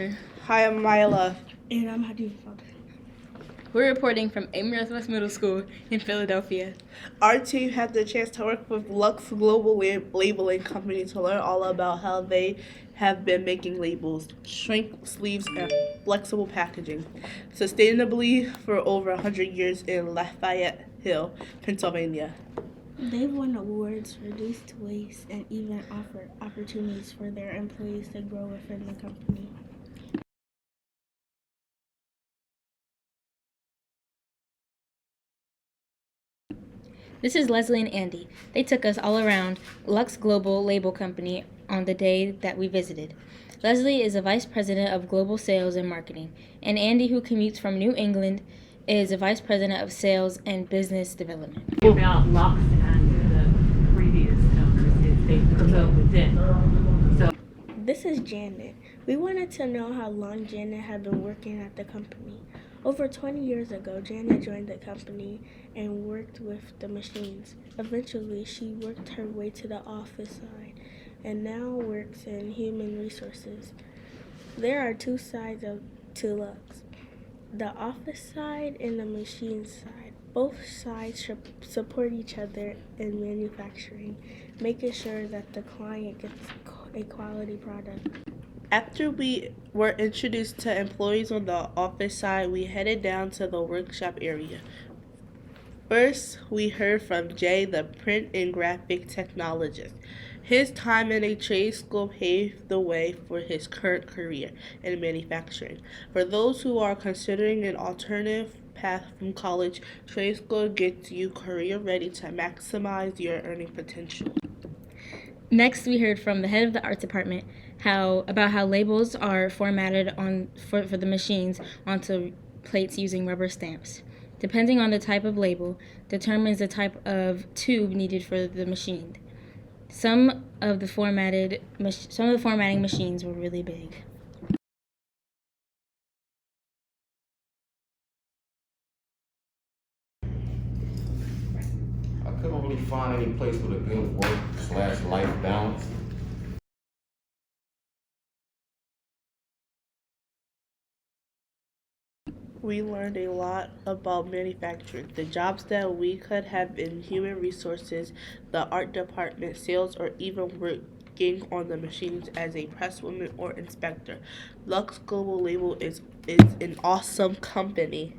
Delaware. Hi, I'm Myla. And I'm Hadifa. We're reporting from Amory Northwest Middle School in Philadelphia. Our team had the chance to work with Lux Global Labeling Company to learn all about how they have been making labels, shrink sleeves, and flexible packaging sustainably for over 100 years in Lafayette Hill, Pennsylvania. They've won awards, reduced waste, and even offer opportunities for their employees to grow within the company. This is Leslie and Andy. They took us all around Lux Global Label Company on the day that we visited. Leslie is a vice president of global sales and marketing, and Andy, who commutes from New England, is a vice president of sales and business development. About Lux and the previous owners, if they promote within. So This is Janet. We wanted to know how long Janet had been working at the company. Over 20 years ago, Janet joined the company and worked with the machines. Eventually, she worked her way to the office side and now works in human resources. There are two sides to Lux, the office side and the machine side. Both sides should support each other in manufacturing, making sure that the client gets a quality product. After we were introduced to employees on the office side, we headed down to the workshop area. First, we heard from Jay, the print and graphic technologist. His time in a trade school paved the way for his current career in manufacturing. For those who are considering an alternative path from college, trade school gets you career ready to maximize your earning potential. Next, we heard from the head of the art department about how labels are formatted for the machines onto plates using rubber stamps. Depending on the type of label, determines the type of tube needed for the machine. Some of the formatting machines were really big. I couldn't really find any place with a good work/life balance. We learned a lot about manufacturing, the jobs that we could have in human resources, the art department, sales, or even working on the machines as a presswoman or inspector. Lux Global Label is an awesome company.